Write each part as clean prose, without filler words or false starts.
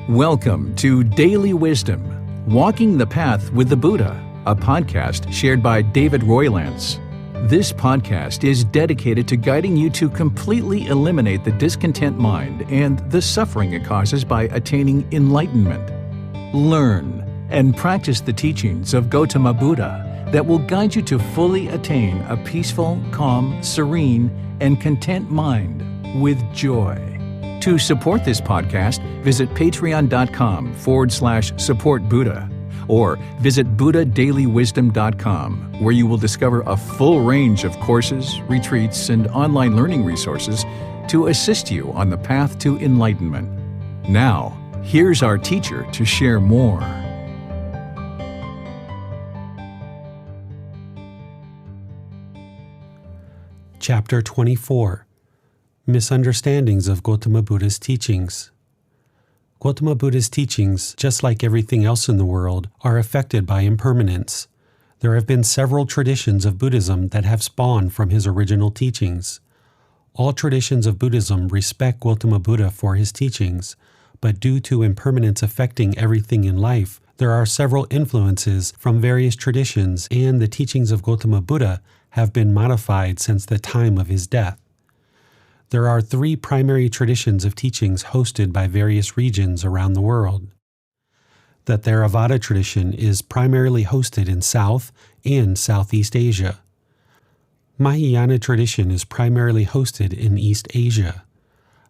Welcome to Daily Wisdom, Walking the Path with the Buddha, a podcast shared by David Roylance. This podcast is dedicated to guiding you to completely eliminate the discontent mind and the suffering it causes by attaining enlightenment. Learn and practice the teachings of Gotama Buddha that will guide you to fully attain a peaceful, calm, serene, and content mind with joy. To support this podcast, visit patreon.com/supportbuddha or visit buddhadailywisdom.com, where you will discover a full range of courses, retreats, and online learning resources to assist you on the path to enlightenment. Now, here's our teacher to share more. Chapter 24. Misunderstandings of Gotama Buddha's Teachings. Gotama Buddha's teachings, just like everything else in the world, are affected by impermanence. There have been several traditions of Buddhism that have spawned from his original teachings. All traditions of Buddhism respect Gotama Buddha for his teachings, but due to impermanence affecting everything in life, there are several influences from various traditions, and the teachings of Gotama Buddha have been modified since the time of his death. There are three primary traditions of teachings hosted by various regions around the world. The Theravada tradition is primarily hosted in South and Southeast Asia. Mahayana tradition is primarily hosted in East Asia.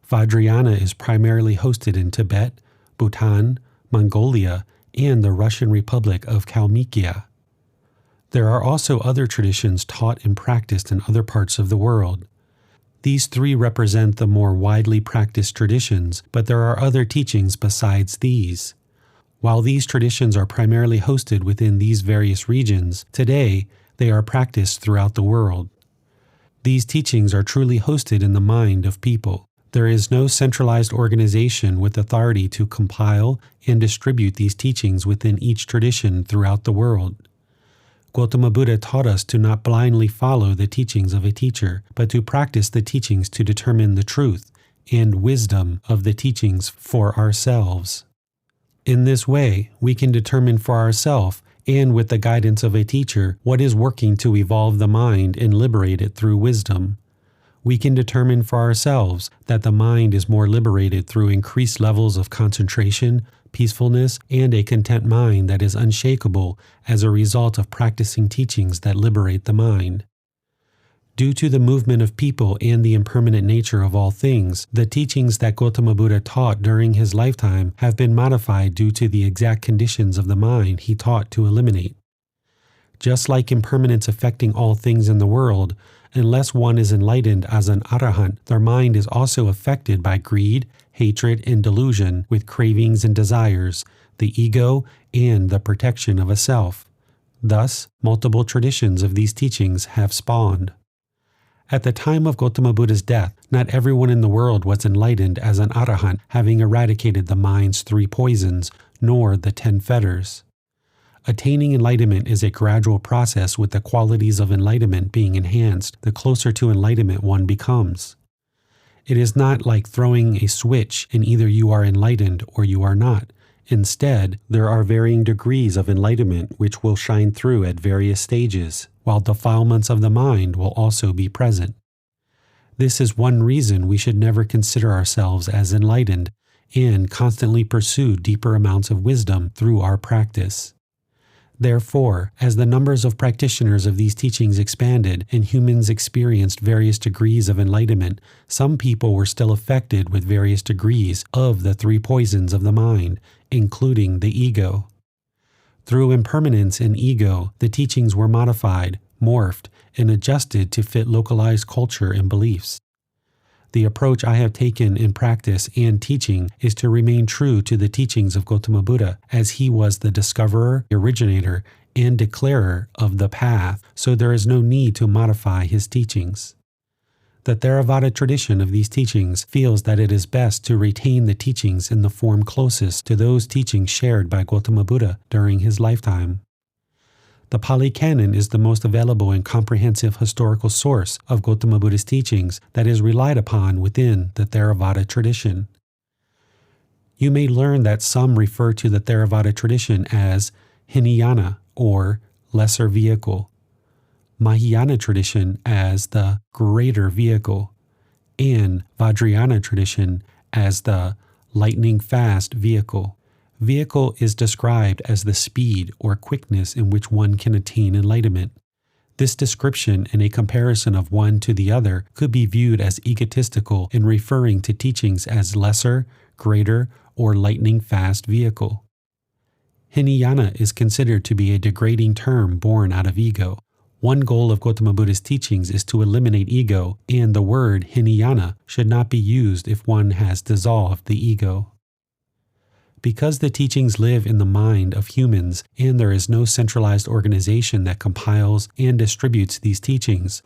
Vajrayana is primarily hosted in Tibet, Bhutan, Mongolia, and the Russian Republic of Kalmykia. There are also other traditions taught and practiced in other parts of the world. These three represent the more widely practiced traditions, but there are other teachings besides these. While these traditions are primarily hosted within these various regions, today they are practiced throughout the world. These teachings are truly hosted in the mind of people. There is no centralized organization with authority to compile and distribute these teachings within each tradition throughout the world. Gotama Buddha taught us to not blindly follow the teachings of a teacher, but to practice the teachings to determine the truth and wisdom of the teachings for ourselves. In this way, we can determine for ourselves, and with the guidance of a teacher, what is working to evolve the mind and liberate it through wisdom. We can determine for ourselves that the mind is more liberated through increased levels of concentration, peacefulness, and a content mind that is unshakable as a result of practicing teachings that liberate the mind. Due to the movement of people and the impermanent nature of all things, the teachings that Gotama Buddha taught during his lifetime have been modified due to the exact conditions of the mind he taught to eliminate. Just like impermanence affecting all things in the world, unless one is enlightened as an arahant, their mind is also affected by greed, hatred, and delusion with cravings and desires, the ego, and the protection of a self. Thus, multiple traditions of these teachings have spawned. At the time of Gotama Buddha's death, not everyone in the world was enlightened as an arahant, having eradicated the mind's three poisons, nor the 10 fetters. Attaining enlightenment is a gradual process, with the qualities of enlightenment being enhanced the closer to enlightenment one becomes. It is not like throwing a switch and either you are enlightened or you are not. Instead, there are varying degrees of enlightenment which will shine through at various stages, while defilements of the mind will also be present. This is one reason we should never consider ourselves as enlightened and constantly pursue deeper amounts of wisdom through our practice. Therefore, as the numbers of practitioners of these teachings expanded and humans experienced various degrees of enlightenment, some people were still affected with various degrees of the three poisons of the mind, including the ego. Through impermanence and ego, the teachings were modified, morphed, and adjusted to fit localized culture and beliefs. The approach I have taken in practice and teaching is to remain true to the teachings of Gotama Buddha, as he was the discoverer, originator, and declarer of the path, so there is no need to modify his teachings. The Theravada tradition of these teachings feels that it is best to retain the teachings in the form closest to those teachings shared by Gotama Buddha during his lifetime. The Pali Canon is the most available and comprehensive historical source of Gotama Buddha's teachings that is relied upon within the Theravada tradition. You may learn that some refer to the Theravada tradition as Hinayana, or lesser vehicle, Mahayana tradition as the greater vehicle, and Vajrayana tradition as the lightning fast vehicle. Vehicle is described as the speed or quickness in which one can attain enlightenment. This description and a comparison of one to the other could be viewed as egotistical in referring to teachings as lesser, greater, or lightning fast vehicle. Hinayana is considered to be a degrading term born out of ego. One goal of Gotama Buddha's teachings is to eliminate ego, and the word Hinayana should not be used if one has dissolved the ego. Because the teachings live in the mind of humans and there is no centralized organization that compiles and distributes these teachings,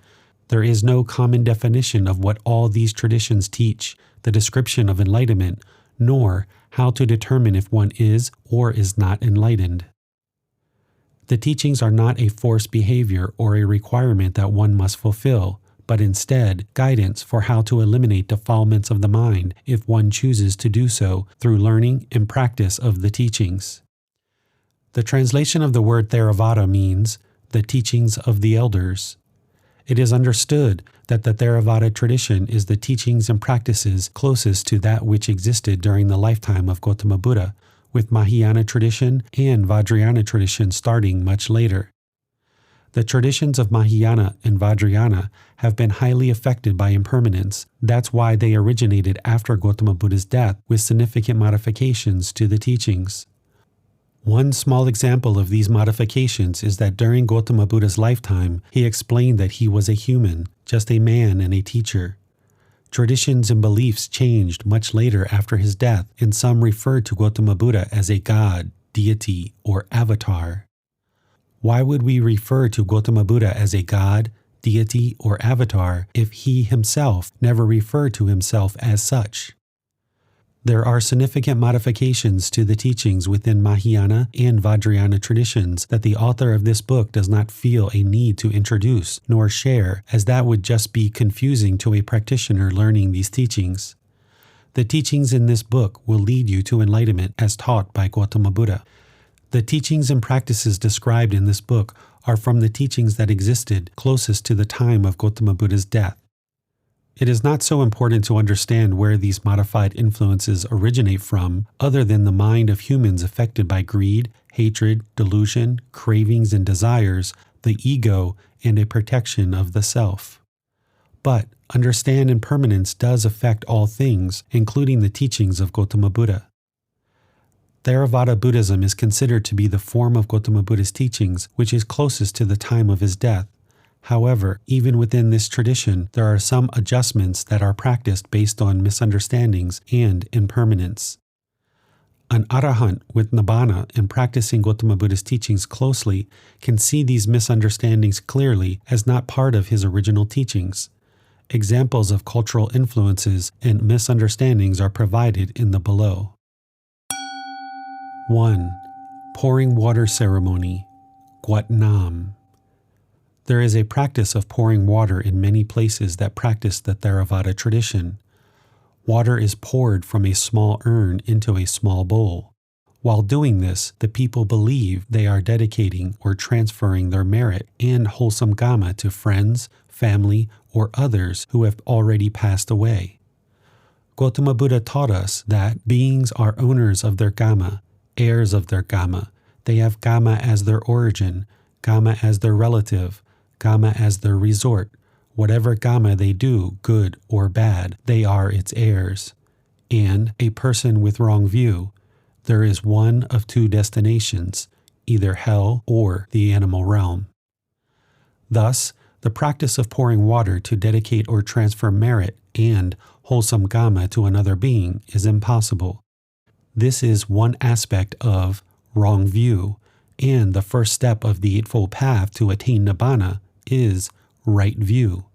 there is no common definition of what all these traditions teach, the description of enlightenment, nor how to determine if one is or is not enlightened. The teachings are not a forced behavior or a requirement that one must fulfill, but instead guidance for how to eliminate defilements of the mind if one chooses to do so through learning and practice of the teachings. The translation of the word Theravada means the teachings of the elders. It is understood that the Theravada tradition is the teachings and practices closest to that which existed during the lifetime of Gotama Buddha, with Mahayana tradition and Vajrayana tradition starting much later. The traditions of Mahayana and Vajrayana have been highly affected by impermanence. That's why they originated after Gotama Buddha's death with significant modifications to the teachings. One small example of these modifications is that during Gotama Buddha's lifetime, he explained that he was a human, just a man and a teacher. Traditions and beliefs changed much later after his death, and some referred to Gotama Buddha as a god, deity, or avatar. Why would we refer to Gotama Buddha as a god, deity, or avatar if he himself never referred to himself as such? There are significant modifications to the teachings within Mahayana and Vajrayana traditions that the author of this book does not feel a need to introduce nor share, as that would just be confusing to a practitioner learning these teachings. The teachings in this book will lead you to enlightenment as taught by Gotama Buddha. The teachings and practices described in this book are from the teachings that existed closest to the time of Gotama Buddha's death. It is not so important to understand where these modified influences originate from, other than the mind of humans affected by greed, hatred, delusion, cravings and desires, the ego, and a protection of the self. But understand impermanence does affect all things, including the teachings of Gotama Buddha. Theravada Buddhism is considered to be the form of Gotama Buddha's teachings which is closest to the time of his death. However, even within this tradition, there are some adjustments that are practiced based on misunderstandings and impermanence. An arahant with Nibbana and practicing Gotama Buddha's teachings closely can see these misunderstandings clearly as not part of his original teachings. Examples of cultural influences and misunderstandings are provided in the below. 1. Pouring water ceremony, Guatnam. There is a practice of pouring water in many places that practice the Theravada tradition. Water is poured from a small urn into a small bowl. While doing this, the people believe they are dedicating or transferring their merit and wholesome Gama to friends, family, or others who have already passed away. Gotama Buddha taught us that beings are owners of their Gama, heirs of their Gama. They have Gama as their origin, Gama as their relative, Gama as their resort. Whatever Gama they do, good or bad, they are its heirs. And a person with wrong view, there is one of two destinations, either hell or the animal realm. Thus, the practice of pouring water to dedicate or transfer merit and wholesome Gama to another being is impossible. This is one aspect of wrong view, and the first step of the Eightfold Path to attain Nibbana is right view.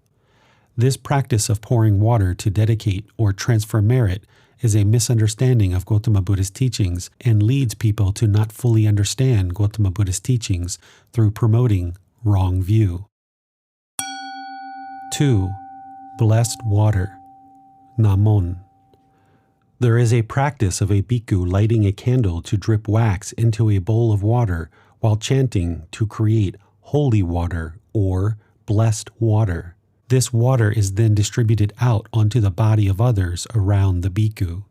This practice of pouring water to dedicate or transfer merit is a misunderstanding of Gotama Buddha's teachings and leads people to not fully understand Gotama Buddha's teachings through promoting wrong view. 2. Blessed water, Namon. There is a practice of a bhikkhu lighting a candle to drip wax into a bowl of water while chanting to create holy water or blessed water. This water is then distributed out onto the body of others around the bhikkhu.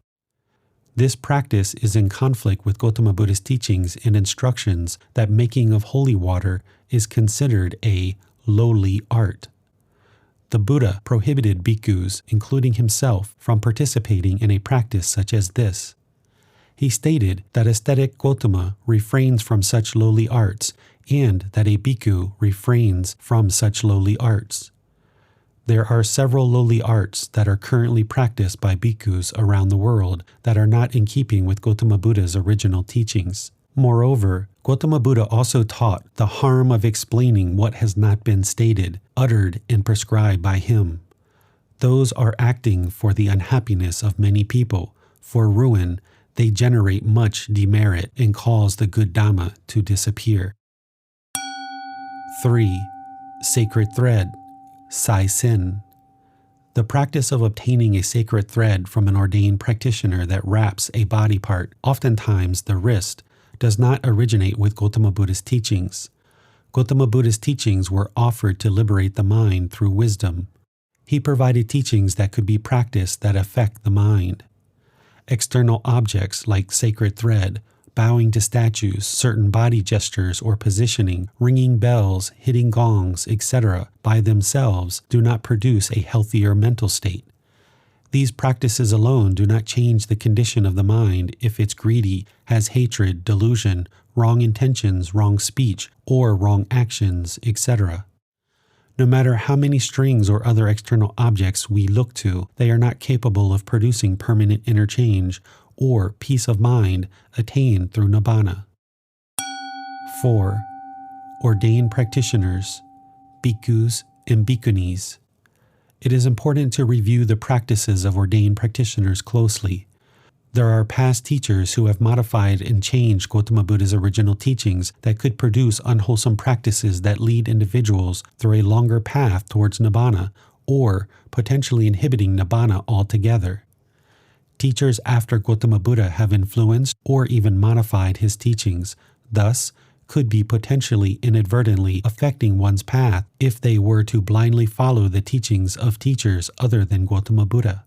This practice is in conflict with Gotama Buddha's teachings and instructions that making of holy water is considered a lowly art. The Buddha prohibited bhikkhus, including himself, from participating in a practice such as this. He stated that ascetic Gotama refrains from such lowly arts and that a bhikkhu refrains from such lowly arts. There are several lowly arts that are currently practiced by bhikkhus around the world that are not in keeping with Gotama Buddha's original teachings. Moreover, Gotama Buddha also taught the harm of explaining what has not been stated, uttered, and prescribed by him. Those are acting for the unhappiness of many people. For ruin, they generate much demerit and cause the good Dhamma to disappear. 3. Sacred thread. Sai Sin. The practice of obtaining a sacred thread from an ordained practitioner that wraps a body part, oftentimes the wrist, does not originate with Gotama Buddha's teachings. Gotama Buddha's teachings were offered to liberate the mind through wisdom. He provided teachings that could be practiced that affect the mind. External objects like sacred thread, bowing to statues, certain body gestures or positioning, ringing bells, hitting gongs, etc., by themselves do not produce a healthier mental state. These practices alone do not change the condition of the mind if it's greedy, has hatred, delusion, wrong intentions, wrong speech, or wrong actions, etc. No matter how many strings or other external objects we look to, they are not capable of producing permanent inner change or peace of mind attained through Nibbana. 4. Ordained practitioners, bhikkhus and bhikkhunis. It is important to review the practices of ordained practitioners closely. There are past teachers who have modified and changed Gotama Buddha's original teachings that could produce unwholesome practices that lead individuals through a longer path towards Nibbana or potentially inhibiting Nibbana altogether. Teachers after Gotama Buddha have influenced or even modified his teachings, thus could be potentially inadvertently affecting one's path if they were to blindly follow the teachings of teachers other than Gotama Buddha.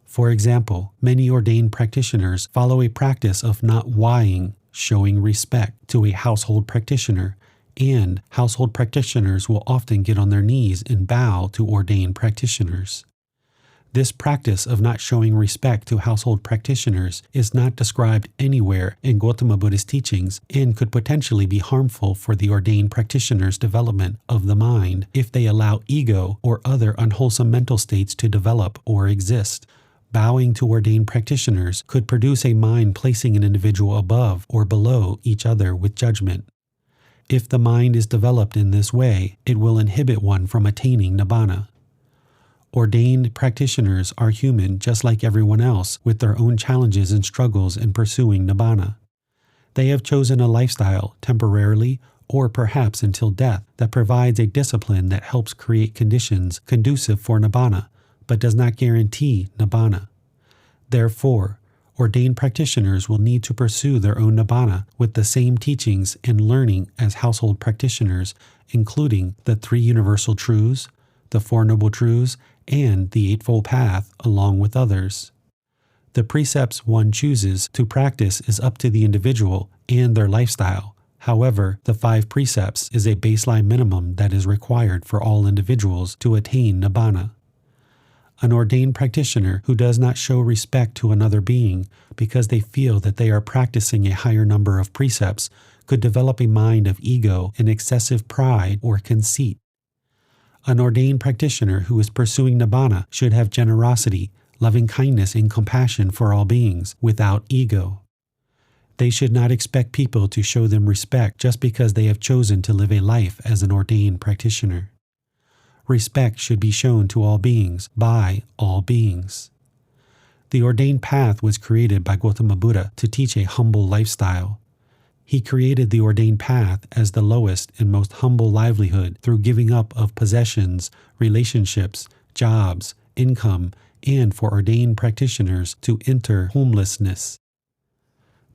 For example, many ordained practitioners follow a practice of not whying, showing respect to a household practitioner, and household practitioners will often get on their knees and bow to ordained practitioners. This practice of not showing respect to household practitioners is not described anywhere in Gotama Buddha's teachings and could potentially be harmful for the ordained practitioner's development of the mind if they allow ego or other unwholesome mental states to develop or exist. Bowing to ordained practitioners could produce a mind placing an individual above or below each other with judgment. If the mind is developed in this way, it will inhibit one from attaining Nibbana. Ordained practitioners are human just like everyone else with their own challenges and struggles in pursuing Nibbana. They have chosen a lifestyle, temporarily or perhaps until death, that provides a discipline that helps create conditions conducive for Nibbana, but does not guarantee Nibbana. Therefore, ordained practitioners will need to pursue their own Nibbana with the same teachings and learning as household practitioners, including the 3 universal truths, the 4 noble truths, and the Eightfold Path, along with others. The precepts one chooses to practice is up to the individual and their lifestyle. However, the 5 precepts is a baseline minimum that is required for all individuals to attain Nibbana. An ordained practitioner who does not show respect to another being because they feel that they are practicing a higher number of precepts could develop a mind of ego and excessive pride or conceit. An ordained practitioner who is pursuing Nibbana should have generosity, loving kindness, and compassion for all beings without ego. They should not expect people to show them respect just because they have chosen to live a life as an ordained practitioner. Respect should be shown to all beings by all beings. The ordained path was created by Gotama Buddha to teach a humble lifestyle. He created the ordained path as the lowest and most humble livelihood through giving up of possessions, relationships, jobs, income, and for ordained practitioners to enter homelessness.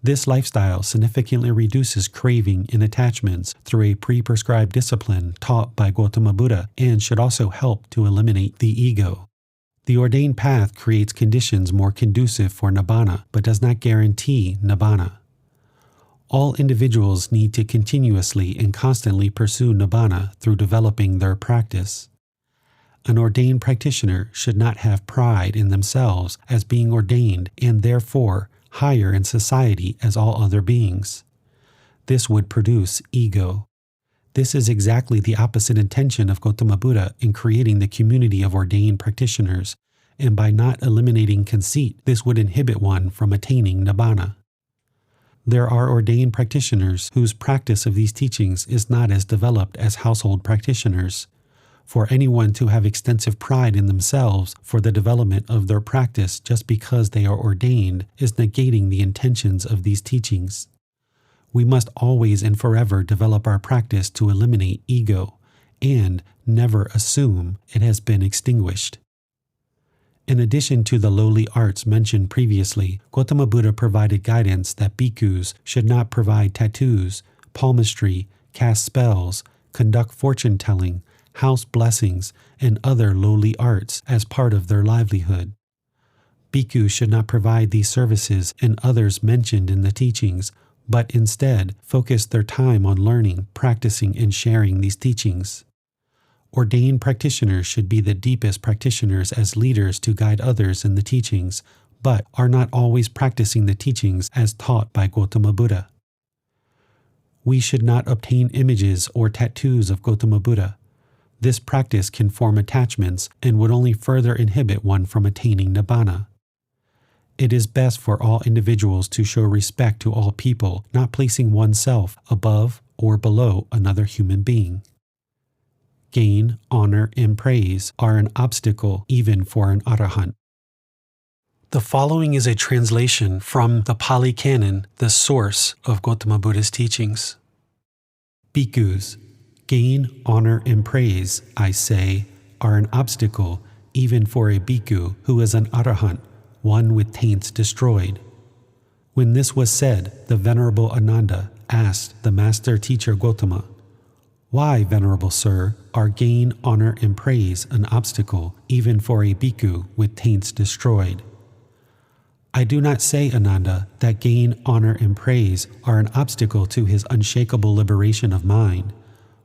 This lifestyle significantly reduces craving and attachments through a pre-prescribed discipline taught by Gotama Buddha and should also help to eliminate the ego. The ordained path creates conditions more conducive for Nibbana, but does not guarantee Nibbana. All individuals need to continuously and constantly pursue Nibbana through developing their practice. An ordained practitioner should not have pride in themselves as being ordained and therefore higher in society as all other beings. This would produce ego. This is exactly the opposite intention of Gotama Buddha in creating the community of ordained practitioners, and by not eliminating conceit, this would inhibit one from attaining Nibbana. There are ordained practitioners whose practice of these teachings is not as developed as household practitioners. For anyone to have extensive pride in themselves for the development of their practice just because they are ordained is negating the intentions of these teachings. We must always and forever develop our practice to eliminate ego and never assume it has been extinguished. In addition to the lowly arts mentioned previously, Gotama Buddha provided guidance that bhikkhus should not provide tattoos, palmistry, cast spells, conduct fortune-telling, house blessings, and other lowly arts as part of their livelihood. Bhikkhus should not provide these services and others mentioned in the teachings, but instead focus their time on learning, practicing, and sharing these teachings. Ordained practitioners should be the deepest practitioners as leaders to guide others in the teachings, but are not always practicing the teachings as taught by Gotama Buddha. We should not obtain images or tattoos of Gotama Buddha. This practice can form attachments and would only further inhibit one from attaining Nibbana. It is best for all individuals to show respect to all people, not placing oneself above or below another human being. Gain, honor, and praise are an obstacle even for an arahant. The following is a translation from the Pali Canon, the source of Gotama Buddha's teachings. Bhikkhus, gain, honor, and praise, I say, are an obstacle even for a bhikkhu who is an arahant, one with taints destroyed. When this was said, the Venerable Ananda asked the Master Teacher Gotama, "Why, Venerable Sir, are gain, honor, and praise an obstacle even for a bhikkhu with taints destroyed?" I do not say, Ananda, that gain, honor, and praise are an obstacle to his unshakable liberation of mind,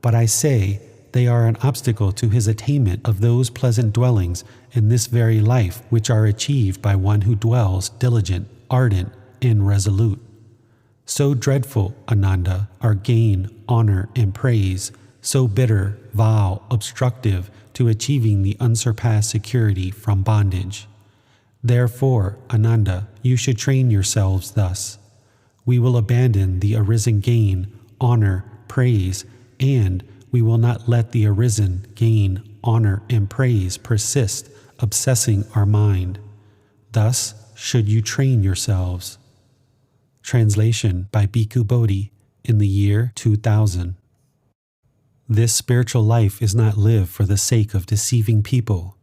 but I say they are an obstacle to his attainment of those pleasant dwellings in this very life which are achieved by one who dwells diligent, ardent, and resolute. So dreadful, Ananda, are gain, honor, and praise, so bitter, vile, obstructive to achieving the unsurpassed security from bondage. Therefore, Ananda, you should train yourselves thus. We will abandon the arisen gain, honor, praise, and we will not let the arisen gain, honor, and praise persist, obsessing our mind. Thus should you train yourselves. Translation by Bhikkhu Bodhi in the year 2000. This spiritual life is not lived for the sake of deceiving people.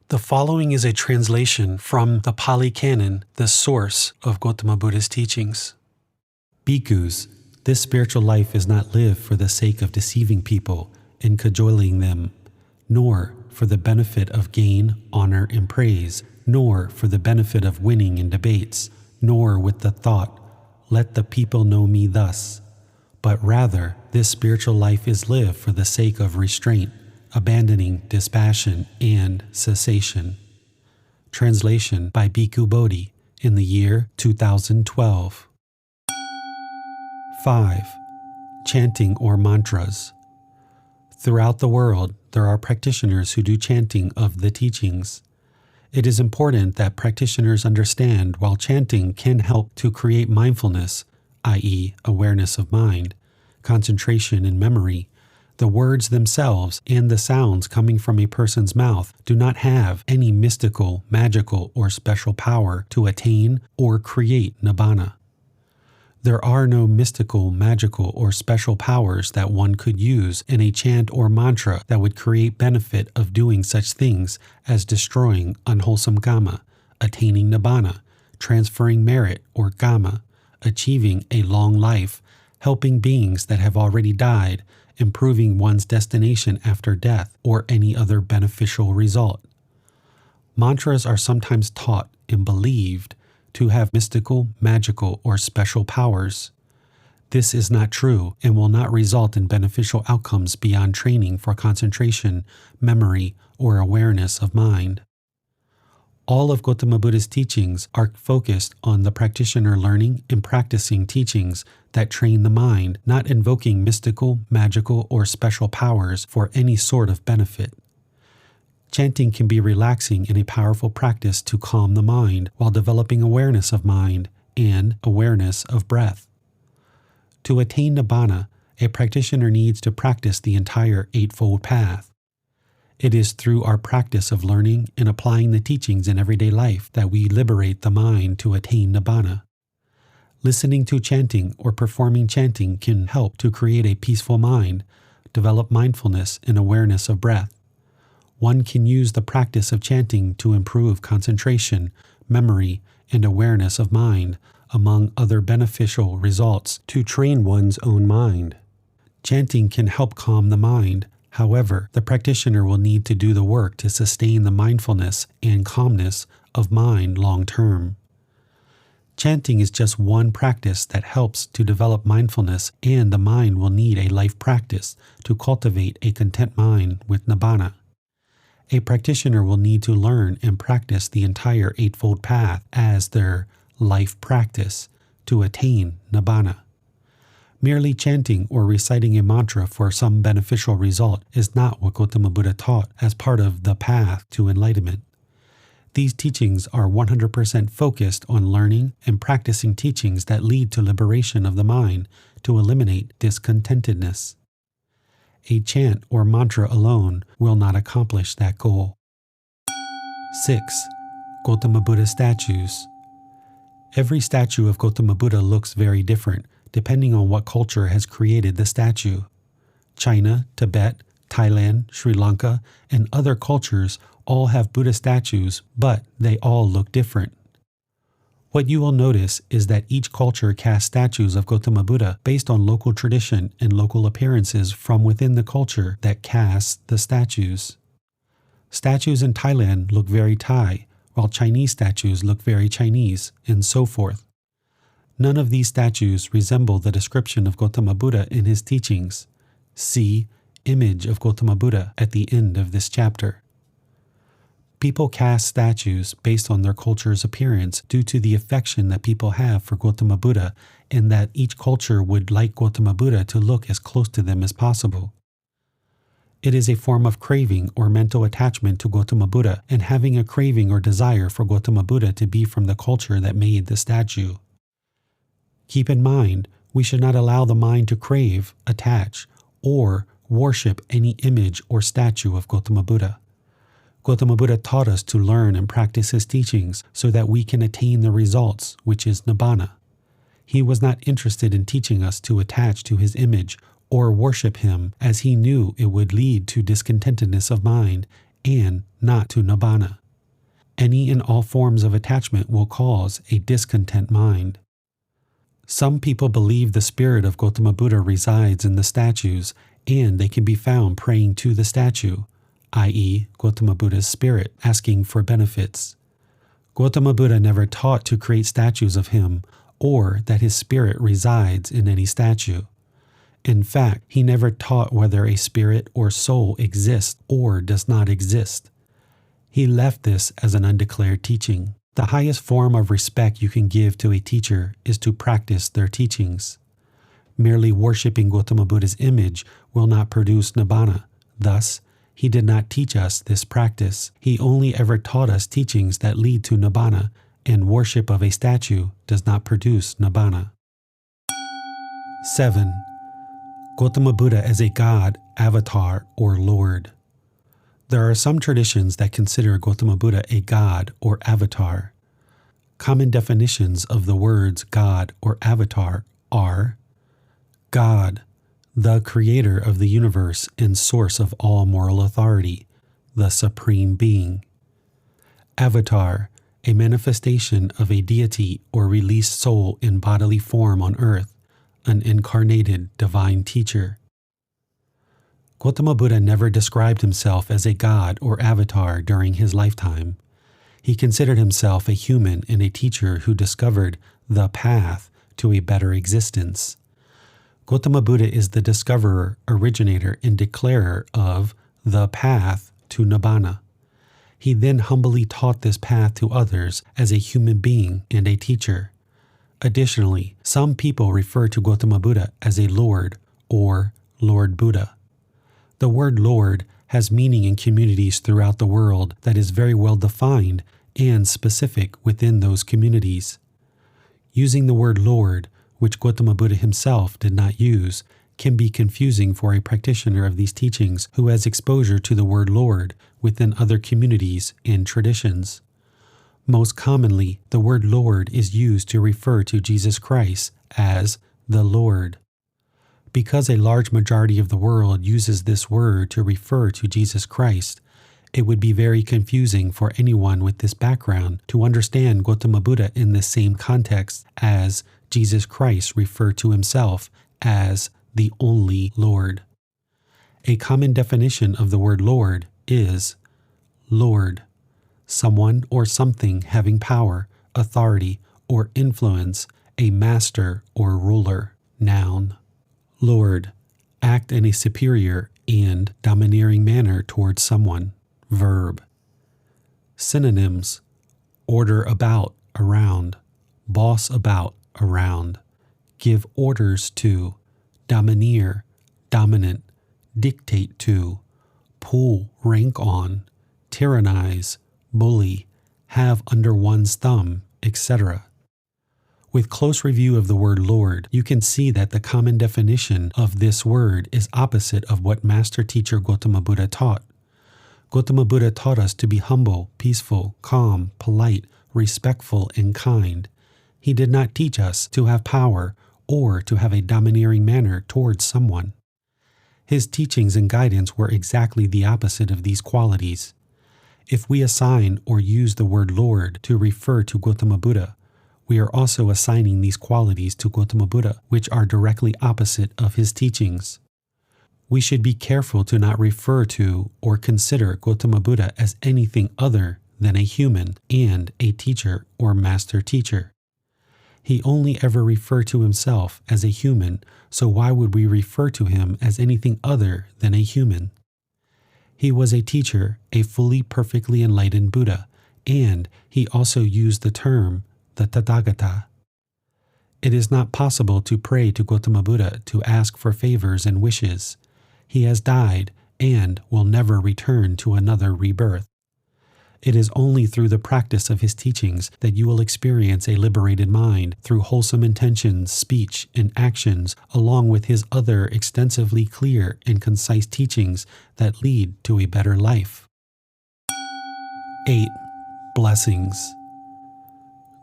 The following is a translation from the Pali Canon, the source of Gotama Buddha's teachings. Bhikkhus, this spiritual life is not lived for the sake of deceiving people and cajoling them, nor for the benefit of gain, honor, and praise, nor for the benefit of winning in debates, nor with the thought, "Let the people know me thus," but rather this spiritual life is lived for the sake of restraint, abandoning dispassion and cessation. Translation by Bhikkhu Bodhi in the year 2012. 5. Chanting or mantras. Throughout the world, there are practitioners who do chanting of the teachings. It is important that practitioners understand while chanting can help to create mindfulness, i.e., awareness of mind, concentration and memory, the words themselves and the sounds coming from a person's mouth do not have any mystical, magical, or special power to attain or create Nibbana. There are no mystical, magical, or special powers that one could use in a chant or mantra that would create benefit of doing such things as destroying unwholesome kama, attaining Nibbana, transferring merit or kama, achieving a long life, helping beings that have already died, improving one's destination after death, or any other beneficial result. Mantras are sometimes taught and believed to have mystical, magical, or special powers. This is not true and will not result in beneficial outcomes beyond training for concentration, memory, or awareness of mind. All of Gotama Buddha's teachings are focused on the practitioner learning and practicing teachings that train the mind, not invoking mystical, magical, or special powers for any sort of benefit. Chanting can be relaxing and a powerful practice to calm the mind while developing awareness of mind and awareness of breath. To attain Nibbana, a practitioner needs to practice the entire Eightfold Path. It is through our practice of learning and applying the teachings in everyday life that we liberate the mind to attain Nibbana. Listening to chanting or performing chanting can help to create a peaceful mind, develop mindfulness and awareness of breath. One can use the practice of chanting to improve concentration, memory, and awareness of mind, among other beneficial results, to train one's own mind. Chanting can help calm the mind. However, the practitioner will need to do the work to sustain the mindfulness and calmness of mind long term. Chanting is just one practice that helps to develop mindfulness, and the mind will need a life practice to cultivate a content mind with Nibbana. A practitioner will need to learn and practice the entire Eightfold Path as their life practice to attain Nibbana. Merely chanting or reciting a mantra for some beneficial result is not what Gotama Buddha taught as part of the path to enlightenment. These teachings are 100% focused on learning and practicing teachings that lead to liberation of the mind to eliminate discontentedness. A chant or mantra alone will not accomplish that goal. 6. Gotama Buddha statues. Every statue of Gotama Buddha looks very different, depending on what culture has created the statue. China, Tibet, Thailand, Sri Lanka, and other cultures all have Buddha statues, but they all look different. What you will notice is that each culture casts statues of Gotama Buddha based on local tradition and local appearances from within the culture that casts the statues. Statues in Thailand look very Thai, while Chinese statues look very Chinese, and so forth. None of these statues resemble the description of Gotama Buddha in his teachings. See Image of Gotama Buddha at the end of this chapter. People cast statues based on their culture's appearance due to the affection that people have for Gotama Buddha, and that each culture would like Gotama Buddha to look as close to them as possible. It is a form of craving or mental attachment to Gotama Buddha, and having a craving or desire for Gotama Buddha to be from the culture that made the statue. Keep in mind, we should not allow the mind to crave, attach, or worship any image or statue of Gotama Buddha. Gotama Buddha taught us to learn and practice his teachings so that we can attain the results, which is Nibbana. He was not interested in teaching us to attach to his image or worship him, as he knew it would lead to discontentedness of mind and not to Nibbana. Any and all forms of attachment will cause a discontent mind. Some people believe the spirit of Gotama Buddha resides in the statues, and they can be found praying to the statue, i.e., Gotama Buddha's spirit, asking for benefits. Gotama Buddha never taught to create statues of him, or that his spirit resides in any statue. In fact, he never taught whether a spirit or soul exists or does not exist. He left this as an undeclared teaching. The highest form of respect you can give to a teacher is to practice their teachings. Merely worshipping Gotama Buddha's image will not produce Nibbana. Thus, he did not teach us this practice. He only ever taught us teachings that lead to Nibbana, and worship of a statue does not produce Nibbana. 7. Gotama Buddha as a god, avatar, or lord. There are some traditions that consider Gotama Buddha a god or avatar. Common definitions of the words god or avatar are God, the creator of the universe and source of all moral authority, the supreme being. Avatar, a manifestation of a deity or released soul in bodily form on earth, an incarnated divine teacher. Gotama Buddha never described himself as a god or avatar during his lifetime. He considered himself a human and a teacher who discovered the path to a better existence. Gotama Buddha is the discoverer, originator, and declarer of the path to Nibbana. He then humbly taught this path to others as a human being and a teacher. Additionally, some people refer to Gotama Buddha as a Lord or Lord Buddha. The word Lord has meaning in communities throughout the world that is very well defined and specific within those communities. Using the word Lord, which Gotama Buddha himself did not use, can be confusing for a practitioner of these teachings who has exposure to the word Lord within other communities and traditions. Most commonly, the word Lord is used to refer to Jesus Christ as the Lord. Because a large majority of the world uses this word to refer to Jesus Christ, it would be very confusing for anyone with this background to understand Gotama Buddha in the same context as Jesus Christ referred to himself as the only Lord. A common definition of the word Lord is Lord, someone or something having power, authority, or influence, a master or ruler. Noun. Lord, act in a superior and domineering manner towards someone. Verb. Synonyms: order about, around, boss about, around, give orders to, domineer, dominant, dictate to, pull rank on, tyrannize, bully, have under one's thumb, etc. With close review of the word Lord, you can see that the common definition of this word is opposite of what Master Teacher Gotama Buddha taught. Gotama Buddha taught us to be humble, peaceful, calm, polite, respectful, and kind. He did not teach us to have power or to have a domineering manner towards someone. His teachings and guidance were exactly the opposite of these qualities. If we assign or use the word Lord to refer to Gotama Buddha, we are also assigning these qualities to Gotama Buddha, which are directly opposite of his teachings. We should be careful to not refer to or consider Gotama Buddha as anything other than a human and a teacher or master teacher. He only ever referred to himself as a human, so why would we refer to him as anything other than a human? He was a teacher, a fully perfectly enlightened Buddha, and he also used the term the Tathagata. It is not possible to pray to Gotama Buddha to ask for favors and wishes. He has died and will never return to another rebirth. It is only through the practice of his teachings that you will experience a liberated mind through wholesome intentions, speech, and actions, along with his other extensively clear and concise teachings that lead to a better life. 8. Blessings.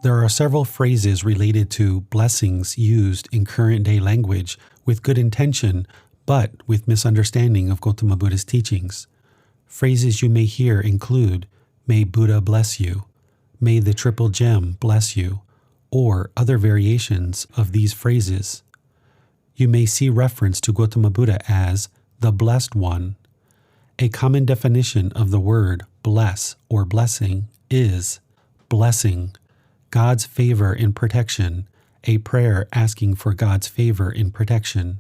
There are several phrases related to blessings used in current-day language with good intention, but with misunderstanding of Gotama Buddha's teachings. Phrases you may hear include, "May Buddha bless you," "May the Triple Gem bless you," or other variations of these phrases. You may see reference to Gotama Buddha as the Blessed One. A common definition of the word bless or blessing is blessing, God's favor and protection, a prayer asking for God's favor and protection.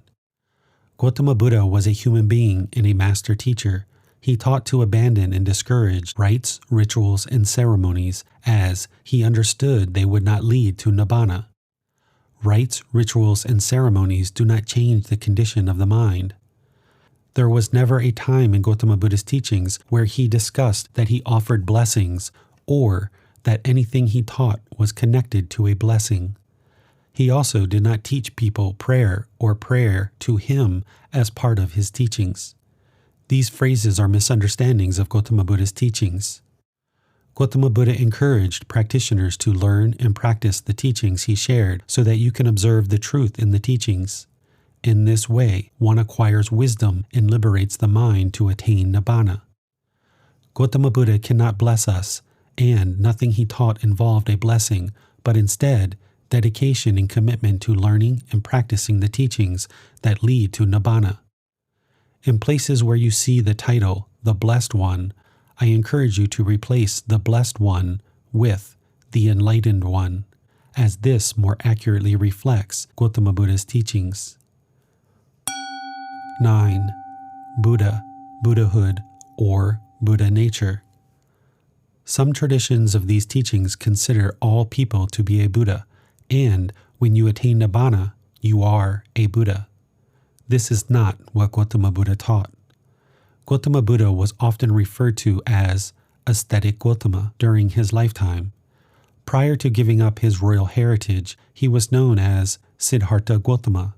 Gotama Buddha was a human being and a master teacher. He taught to abandon and discourage rites, rituals, and ceremonies, as he understood they would not lead to Nibbana. Rites, rituals, and ceremonies do not change the condition of the mind. There was never a time in Gotama Buddha's teachings where he discussed that he offered blessings or that anything he taught was connected to a blessing. He also did not teach people prayer or prayer to him as part of his teachings. These phrases are misunderstandings of Gotama Buddha's teachings. Gotama Buddha encouraged practitioners to learn and practice the teachings he shared so that you can observe the truth in the teachings. In this way, one acquires wisdom and liberates the mind to attain Nibbana. Gotama Buddha cannot bless us, and nothing he taught involved a blessing, but instead, dedication and commitment to learning and practicing the teachings that lead to Nibbana. In places where you see the title, the Blessed One, I encourage you to replace the Blessed One with the Enlightened One, as this more accurately reflects Gotama Buddha's teachings. 9. Buddha, Buddhahood, or Buddha nature. Some traditions of these teachings consider all people to be a Buddha, and when you attain Nibbana, you are a Buddha. This is not what Gotama Buddha taught. Gotama Buddha was often referred to as Aesthetic Gotama during his lifetime. Prior to giving up his royal heritage, he was known as Siddhartha Gotama.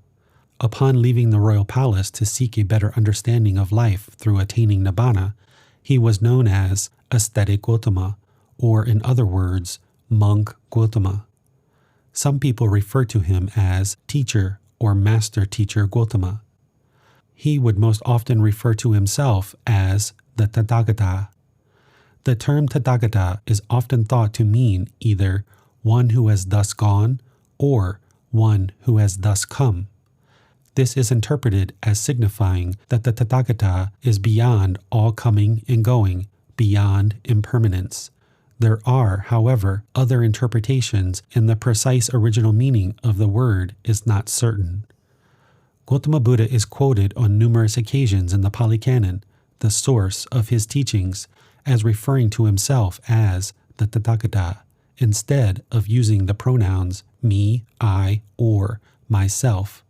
Upon leaving the royal palace to seek a better understanding of life through attaining Nibbana, he was known as Aesthetic Gotama, or in other words, Monk Gotama. Some people refer to him as Teacher or Master Teacher Gotama. He would most often refer to himself as the Tathagata. The term Tathagata is often thought to mean either one who has thus gone or one who has thus come. This is interpreted as signifying that the Tathagata is beyond all coming and going, beyond impermanence. There are, however, other interpretations, and the precise original meaning of the word is not certain. Gotama Buddha is quoted on numerous occasions in the Pali Canon, the source of his teachings, as referring to himself as the Tathagata, instead of using the pronouns me, I, or myself.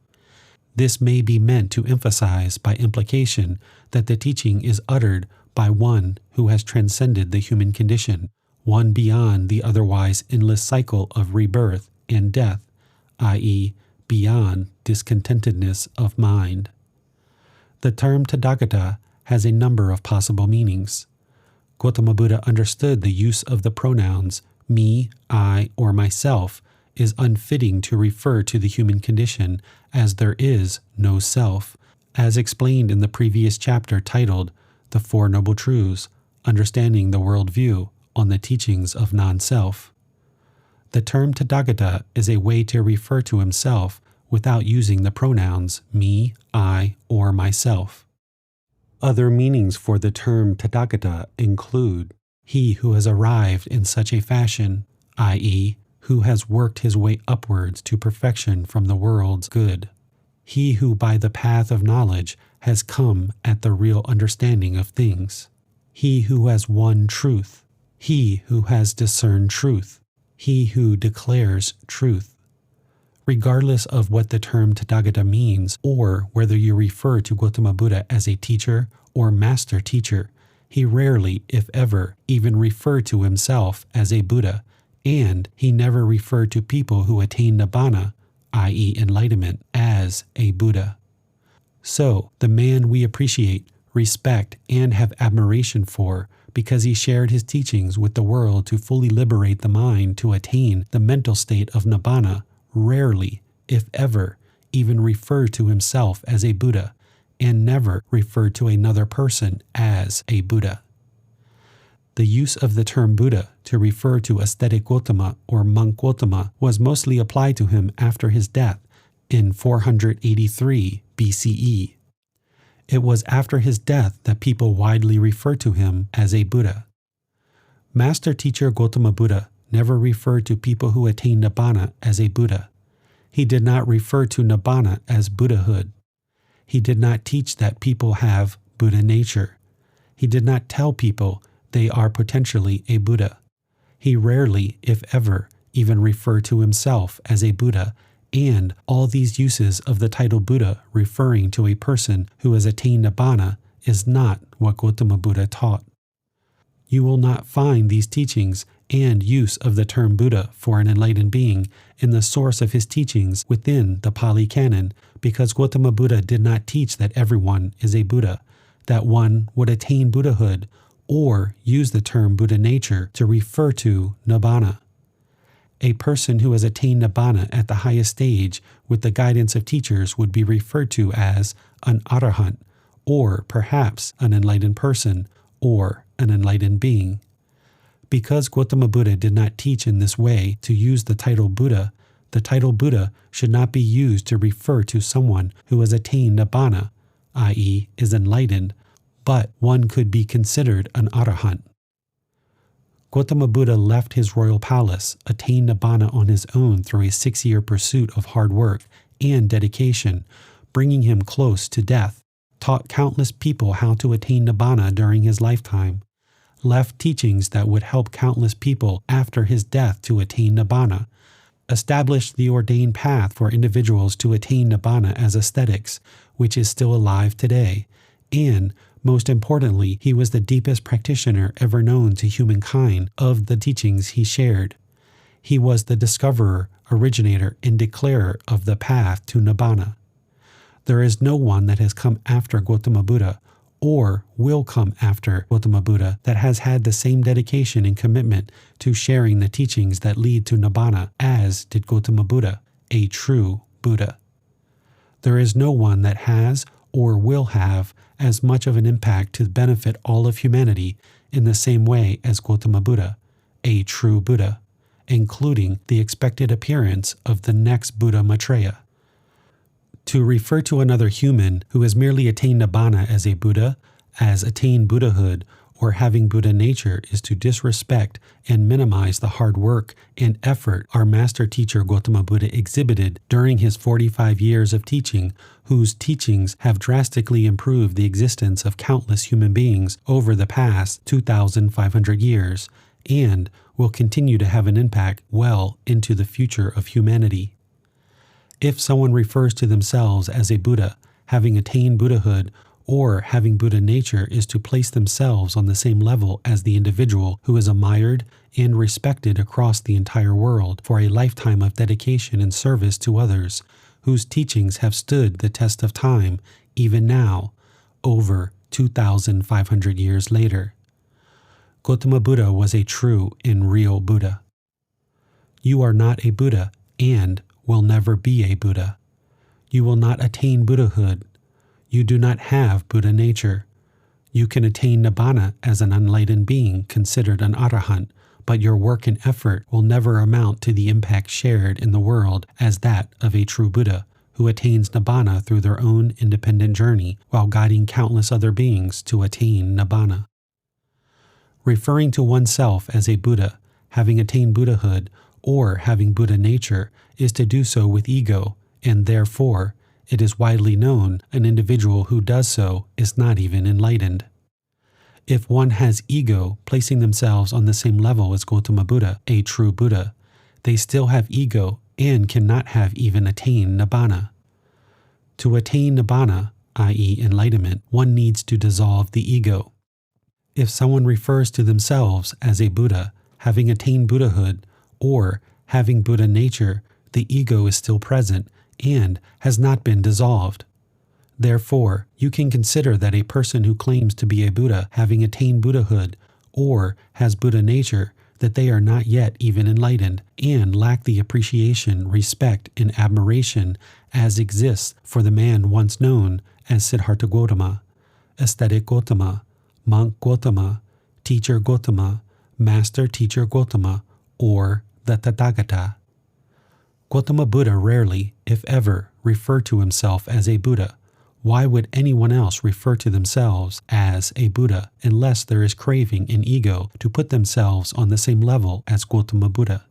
This may be meant to emphasize by implication that the teaching is uttered by one who has transcended the human condition, one beyond the otherwise endless cycle of rebirth and death, i.e., beyond discontentedness of mind. The term Tathagata has a number of possible meanings. Gotama Buddha understood the use of the pronouns me, I, or myself is unfitting to refer to the human condition, as there is no self, as explained in the previous chapter titled The Four Noble Truths, Understanding the World View on the Teachings of Non-Self. The term Tathagata is a way to refer to himself without using the pronouns me, I, or myself. Other meanings for the term Tathagata include he who has arrived in such a fashion, i.e., who has worked his way upwards to perfection from the world's good. He who by the path of knowledge has come at the real understanding of things. He who has won truth. He who has discerned truth. He who declares truth. Regardless of what the term Tathagata means, or whether you refer to Gotama Buddha as a teacher or master teacher, he rarely, if ever, even referred to himself as a Buddha, and he never referred to people who attain Nibbana, i.e. enlightenment, as a Buddha. So, the man we appreciate, respect, and have admiration for because he shared his teachings with the world to fully liberate the mind to attain the mental state of Nibbana, rarely, if ever, even referred to himself as a Buddha, and never referred to another person as a Buddha. The use of the term Buddha to refer to Aesthetic Gotama or Monk Gotama was mostly applied to him after his death in 483 BCE. It was after his death that people widely referred to him as a Buddha. Master Teacher Gotama Buddha never referred to people who attained Nibbana as a Buddha. He did not refer to Nibbana as Buddhahood. He did not teach that people have Buddha nature. He did not tell people they are potentially a Buddha. He rarely, if ever, even referred to himself as a Buddha, and all these uses of the title Buddha referring to a person who has attained Nibbana is not what Gotama Buddha taught. You will not find these teachings and use of the term Buddha for an enlightened being in the source of his teachings within the Pali Canon, because Gotama Buddha did not teach that everyone is a Buddha, that one would attain Buddhahood, or use the term Buddha nature to refer to Nibbana. A person who has attained Nibbana at the highest stage with the guidance of teachers would be referred to as an arahant, or perhaps an enlightened person, or an enlightened being. Because Gotama Buddha did not teach in this way to use the title Buddha should not be used to refer to someone who has attained Nibbana, i.e. is enlightened, but one could be considered an arahant. Gotama Buddha left his royal palace, attained Nibbana on his own through a 6-year pursuit of hard work and dedication, bringing him close to death, taught countless people how to attain Nibbana during his lifetime, left teachings that would help countless people after his death to attain Nibbana, established the ordained path for individuals to attain Nibbana as ascetics, which is still alive today, and, most importantly, he was the deepest practitioner ever known to humankind of the teachings he shared. He was the discoverer, originator, and declarer of the path to Nibbana. There is no one that has come after Gotama Buddha, or will come after Gotama Buddha, that has had the same dedication and commitment to sharing the teachings that lead to Nibbana as did Gotama Buddha, a true Buddha. There is no one that has or will have as much of an impact to benefit all of humanity in the same way as Gotama Buddha, a true Buddha, including the expected appearance of the next Buddha Maitreya. To refer to another human who has merely attained Nibbana as a Buddha, as attained Buddhahood, or having Buddha nature is to disrespect and minimize the hard work and effort our master teacher Gotama Buddha exhibited during his 45 years of teaching, whose teachings have drastically improved the existence of countless human beings over the past 2,500 years, and will continue to have an impact well into the future of humanity. If someone refers to themselves as a Buddha, having attained Buddhahood, or having Buddha nature is to place themselves on the same level as the individual who is admired and respected across the entire world for a lifetime of dedication and service to others, whose teachings have stood the test of time, even now, over 2,500 years later. Gotama Buddha was a true and real Buddha. You are not a Buddha and will never be a Buddha. You will not attain Buddhahood. You do not have Buddha nature. You can attain Nibbana as an enlightened being considered an arahant, but your work and effort will never amount to the impact shared in the world as that of a true Buddha, who attains Nibbana through their own independent journey while guiding countless other beings to attain Nibbana. Referring to oneself as a Buddha, having attained Buddhahood, or having Buddha nature is to do so with ego, and therefore, it is widely known an individual who does so is not even enlightened. If one has ego placing themselves on the same level as Gotama Buddha, a true Buddha, they still have ego and cannot have even attained Nibbana. To attain Nibbana, i.e. enlightenment, one needs to dissolve the ego. If someone refers to themselves as a Buddha, having attained Buddhahood, or having Buddha nature, the ego is still present and has not been dissolved. Therefore, you can consider that a person who claims to be a Buddha having attained Buddhahood or has Buddha nature, that they are not yet even enlightened and lack the appreciation, respect, and admiration as exists for the man once known as Siddhartha Gotama, Aesthetic Gotama, Monk Gotama, Teacher Gotama, Master Teacher Gotama, or the Tathagata. Gotama Buddha rarely, if ever, referred to himself as a Buddha. Why would anyone else refer to themselves as a Buddha unless there is craving and ego to put themselves on the same level as Gotama Buddha?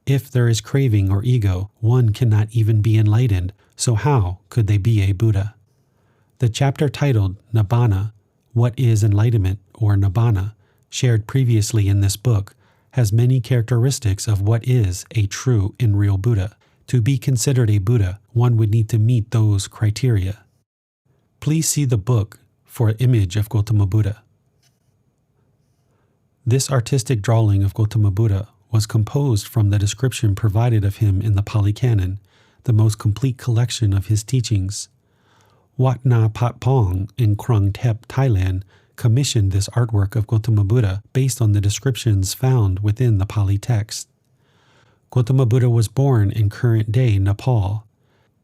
If there is craving or ego, one cannot even be enlightened, so how could they be a Buddha? The chapter titled Nibbana, What is Enlightenment or Nibbana, shared previously in this book, has many characteristics of what is a true and real Buddha. To be considered a Buddha, one would need to meet those criteria. Please see the book for an image of Gotama Buddha. This artistic drawing of Gotama Buddha was composed from the description provided of him in the Pali Canon, the most complete collection of his teachings. Wat Na Pat Pong in Krung Thep, Thailand, commissioned this artwork of Gotama Buddha based on the descriptions found within the Pali text. Gotama Buddha was born in current-day Nepal.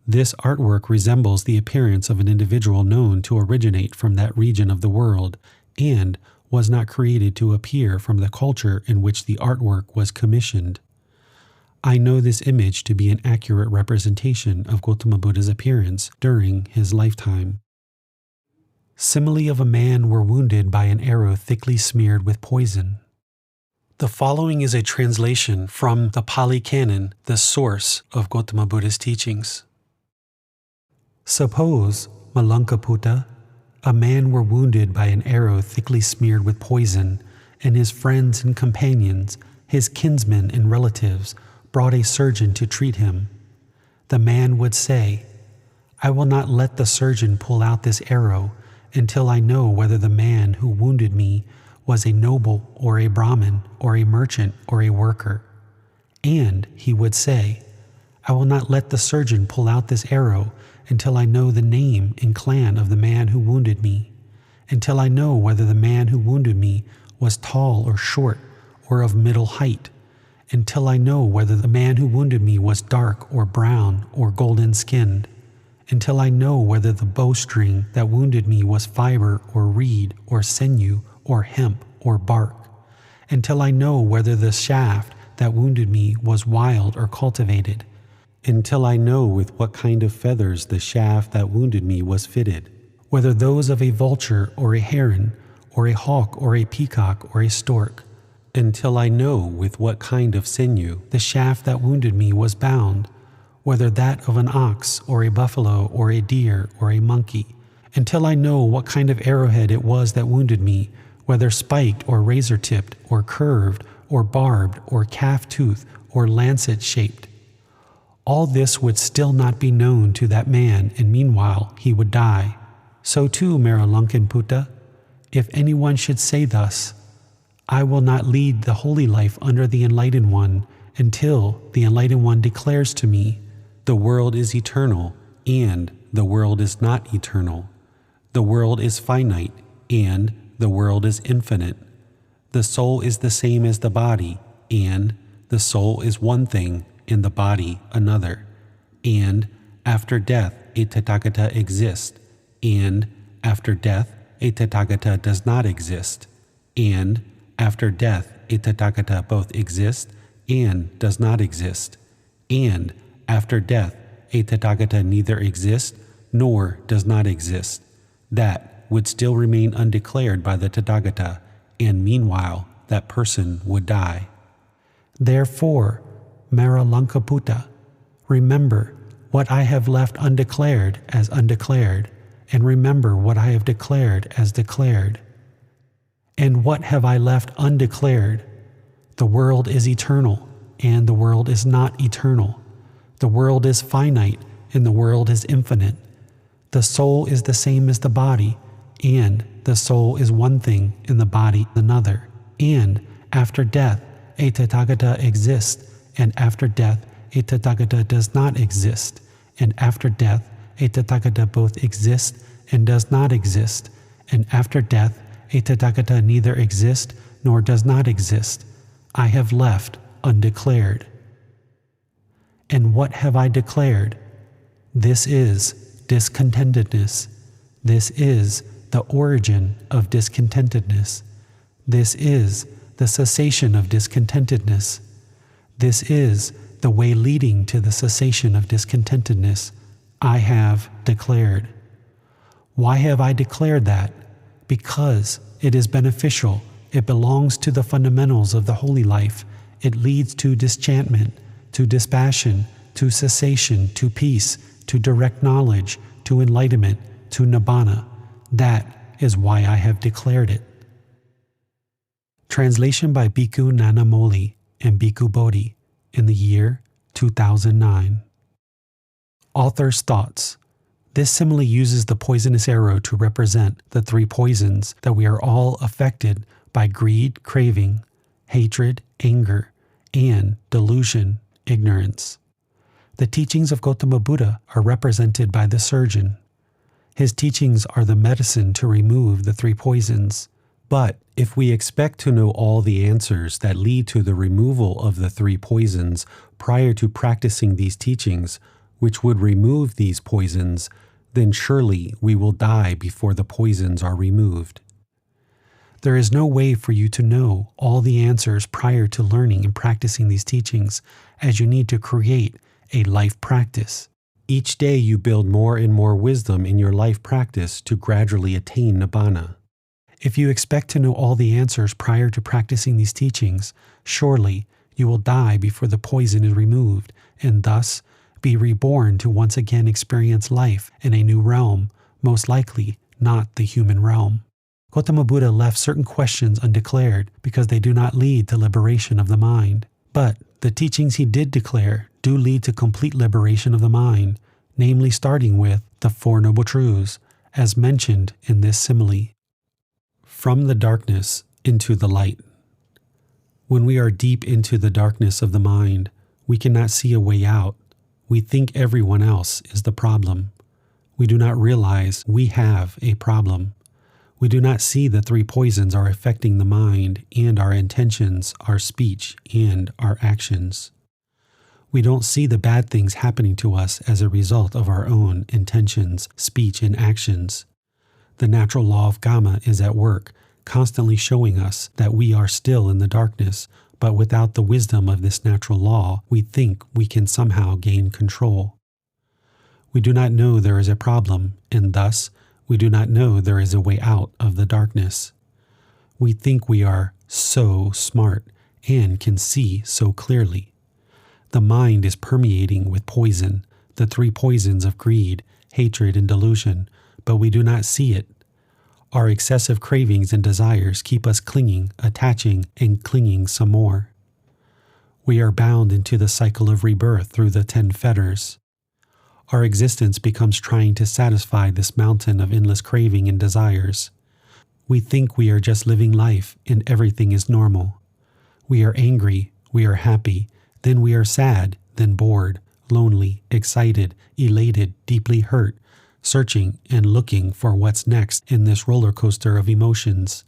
This artwork resembles the appearance of an individual known to originate from that region of the world and was not created to appear from the culture in which the artwork was commissioned. I know this image to be an accurate representation of Gotama Buddha's appearance during his lifetime. Simile of a man were wounded by an arrow thickly smeared with poison. The following is a translation from the Pali Canon, the source of Gotama Buddha's teachings. Suppose, Malankaputta, a man were wounded by an arrow thickly smeared with poison, and his friends and companions, his kinsmen and relatives, brought a surgeon to treat him. The man would say, "I will not let the surgeon pull out this arrow until I know whether the man who wounded me was a noble or a Brahmin or a merchant or a worker." And he would say, "I will not let the surgeon pull out this arrow until I know the name and clan of the man who wounded me, until I know whether the man who wounded me was tall or short or of middle height, until I know whether the man who wounded me was dark or brown or golden-skinned, until I know whether the bowstring that wounded me was fiber or reed or sinew or hemp or bark, until I know whether the shaft that wounded me was wild or cultivated, until I know with what kind of feathers the shaft that wounded me was fitted, whether those of a vulture or a heron or a hawk or a peacock or a stork, until I know with what kind of sinew the shaft that wounded me was bound, whether that of an ox or a buffalo or a deer or a monkey, until I know what kind of arrowhead it was that wounded me, whether spiked or razor-tipped or curved or barbed or calf-tooth or lancet-shaped. All this would still not be known to that man, and meanwhile he would die. So too, Maralankanputta, if anyone should say thus, "I will not lead the holy life under the Enlightened One until the Enlightened One declares to me, the world is eternal and the world is not eternal. The world is finite and the world is infinite. The soul is the same as the body, and the soul is one thing and the body another. And after death a Tathagata exists, and after death a Tathagata does not exist, and after death a Tathagata both exists and does not exist, and after death a Tathagata neither exists nor does not exist. That would still remain undeclared by the Tathagata, and meanwhile that person would die. Therefore, Maralankanputta, remember what I have left undeclared as undeclared, and remember what I have declared as declared. And what have I left undeclared? The world is eternal, and the world is not eternal. The world is finite, and the world is infinite. The soul is the same as the body, and the soul is one thing and the body another. And after death, a Tathagata exists, and after death, a Tathagata does not exist, and after death, a Tathagata both exists and does not exist, and after death, a Tathagata neither exists nor does not exist. I have left undeclared. And what have I declared? This is discontentedness. This is the origin of discontentedness. This is the cessation of discontentedness. This is the way leading to the cessation of discontentedness. I have declared. Why have I declared that? Because it is beneficial. It belongs to the fundamentals of the holy life. It leads to disenchantment, to dispassion, to cessation, to peace, to direct knowledge, to enlightenment, to Nibbana. That is why I have declared it. Translation by Bhikkhu Nanamoli and Bhikkhu Bodhi in the year 2009. Author's thoughts. This simile uses the poisonous arrow to represent the three poisons that we are all affected by: greed, craving, hatred, anger, and delusion, ignorance. The teachings of Gotama Buddha are represented by the surgeon. His teachings are the medicine to remove the three poisons. But if we expect to know all the answers that lead to the removal of the three poisons prior to practicing these teachings, which would remove these poisons, then surely we will die before the poisons are removed. There is no way for you to know all the answers prior to learning and practicing these teachings, as you need to create a life practice. Each day you build more and more wisdom in your life practice to gradually attain Nibbana. If you expect to know all the answers prior to practicing these teachings, surely you will die before the poison is removed, and thus be reborn to once again experience life in a new realm, most likely not the human realm. Gotama Buddha left certain questions undeclared because they do not lead to liberation of the mind. But the teachings he did declare do lead to complete liberation of the mind, namely starting with the Four Noble Truths, as mentioned in this simile. From the darkness into the light. When we are deep into the darkness of the mind, we cannot see a way out. We think everyone else is the problem. We do not realize we have a problem. We do not see the three poisons are affecting the mind and our intentions, our speech, and our actions. We don't see the bad things happening to us as a result of our own intentions, speech, and actions. The natural law of Karma is at work, constantly showing us that we are still in the darkness, but without the wisdom of this natural law, we think we can somehow gain control. We do not know there is a problem, and thus, we do not know there is a way out of the darkness. We think we are so smart and can see so clearly. The mind is permeating with poison, the three poisons of greed, hatred, and delusion, but we do not see it. Our excessive cravings and desires keep us clinging, attaching, and clinging some more. We are bound into the cycle of rebirth through the 10 fetters. Our existence becomes trying to satisfy this mountain of endless craving and desires. We think we are just living life and everything is normal. We are angry, we are happy, then we are sad, then bored, lonely, excited, elated, deeply hurt, searching and looking for what's next in this roller coaster of emotions.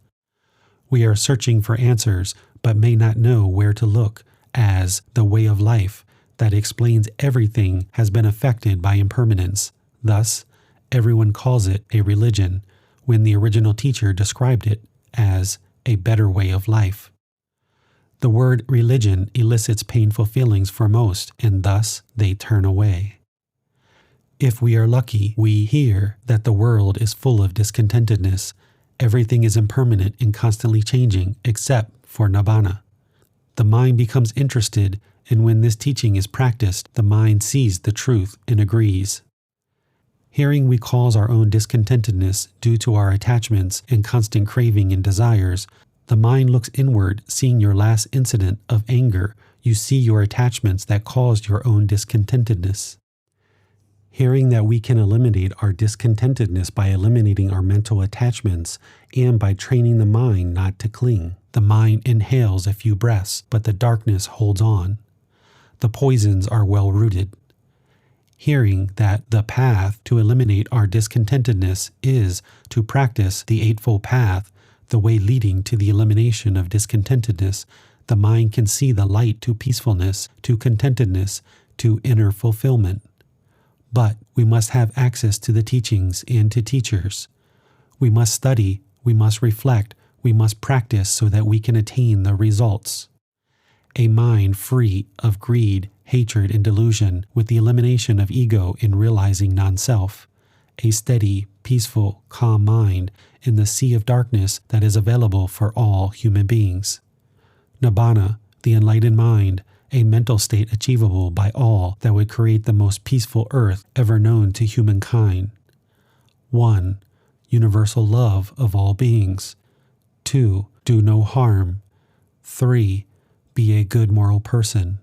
We are searching for answers but may not know where to look, as the way of life that explains everything has been affected by impermanence. Thus, everyone calls it a religion, when the original teacher described it as a better way of life. The word religion elicits painful feelings for most, and thus they turn away. If we are lucky, we hear that the world is full of discontentedness. Everything is impermanent and constantly changing, except for Nibbana. The mind becomes interested, and when this teaching is practiced, the mind sees the truth and agrees. Hearing we cause our own discontentedness due to our attachments and constant craving and desires, the mind looks inward, seeing your last incident of anger. You see your attachments that caused your own discontentedness. Hearing that we can eliminate our discontentedness by eliminating our mental attachments and by training the mind not to cling. The mind inhales a few breaths, but the darkness holds on. The poisons are well rooted. Hearing that the path to eliminate our discontentedness is to practice the Eightfold Path, the way leading to the elimination of discontentedness, the mind can see the light to peacefulness, to contentedness, to inner fulfillment. But we must have access to the teachings and to teachers. We must study, we must reflect, we must practice so that we can attain the results. A mind free of greed, hatred, and delusion, with the elimination of ego in realizing non-self. A steady, peaceful, calm mind in the sea of darkness that is available for all human beings. Nibbana, the enlightened mind, a mental state achievable by all that would create the most peaceful earth ever known to humankind. 1. Universal love of all beings. 2. Do no harm. 3. Be a good moral person.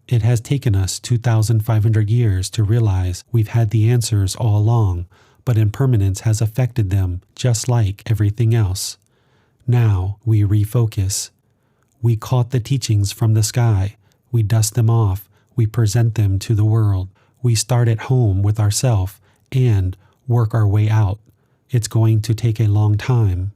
It has taken us 2,500 years to realize we've had the answers all along, but impermanence has affected them just like everything else. Now we refocus. We caught the teachings from the sky. We dust them off. We present them to the world. We start at home with ourselves, and work our way out. It's going to take a long time.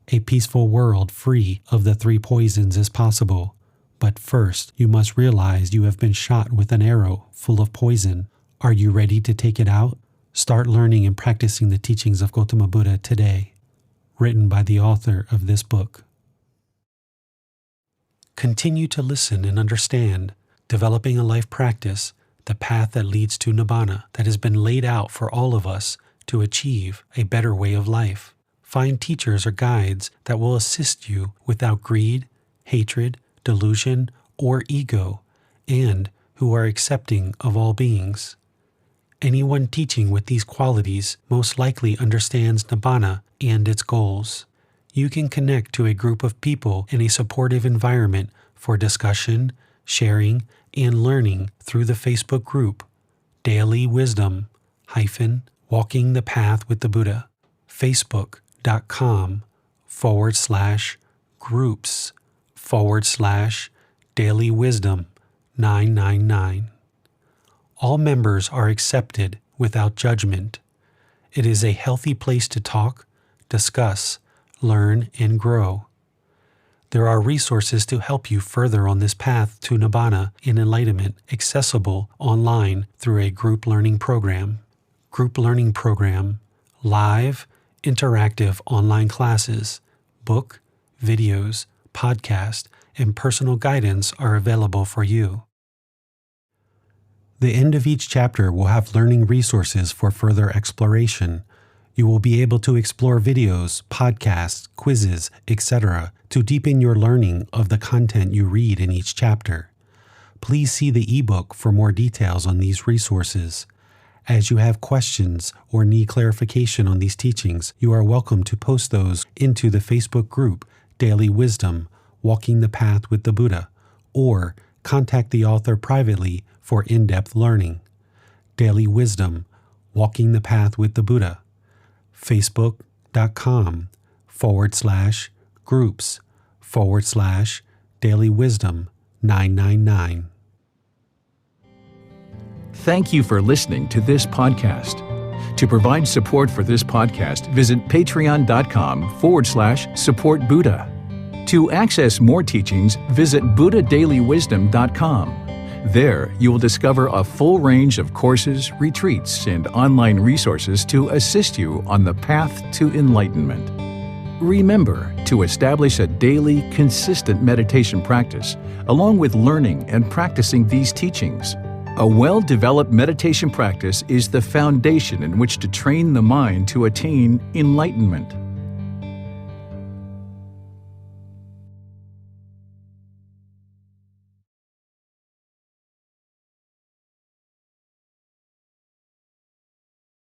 A peaceful world free of the 3 poisons is possible, but first you must realize you have been shot with an arrow full of poison. Are you ready to take it out? Start learning and practicing the teachings of Gotama Buddha today. Written by the author of this book. Continue to listen and understand, developing a life practice, the path that leads to Nibbana that has been laid out for all of us to achieve a better way of life. Find teachers or guides that will assist you without greed, hatred, delusion, or ego, and who are accepting of all beings. Anyone teaching with these qualities most likely understands Nibbana and its goals. You can connect to a group of people in a supportive environment for discussion, sharing, and learning through the Facebook group Daily Wisdom - Walking the Path with the Buddha, facebook.com/groups/Daily Wisdom 999. All members are accepted without judgment. It is a healthy place to talk, discuss, learn, and grow. There are resources to help you further on this path to Nibbana and Enlightenment accessible online through a group learning program. Group learning program, live, interactive online classes, book, videos, podcast, and personal guidance are available for you. The end of each chapter will have learning resources for further exploration. You will be able to explore videos, podcasts, quizzes, etc. to deepen your learning of the content you read in each chapter. Please see the ebook for more details on these resources. As you have questions or need clarification on these teachings, you are welcome to post those into the Facebook group Daily Wisdom – Walking the Path with the Buddha, or contact the author privately for in-depth learning. Daily Wisdom – Walking the Path with the Buddha, facebook.com/groups/Daily Wisdom 999. Thank you for listening to this podcast. To provide support for this podcast, visit patreon.com/support Buddha. To access more teachings, visit buddhadailywisdom.com. There, you will discover a full range of courses, retreats, and online resources to assist you on the path to enlightenment. Remember to establish a daily, consistent meditation practice, along with learning and practicing these teachings. A well-developed meditation practice is the foundation in which to train the mind to attain enlightenment.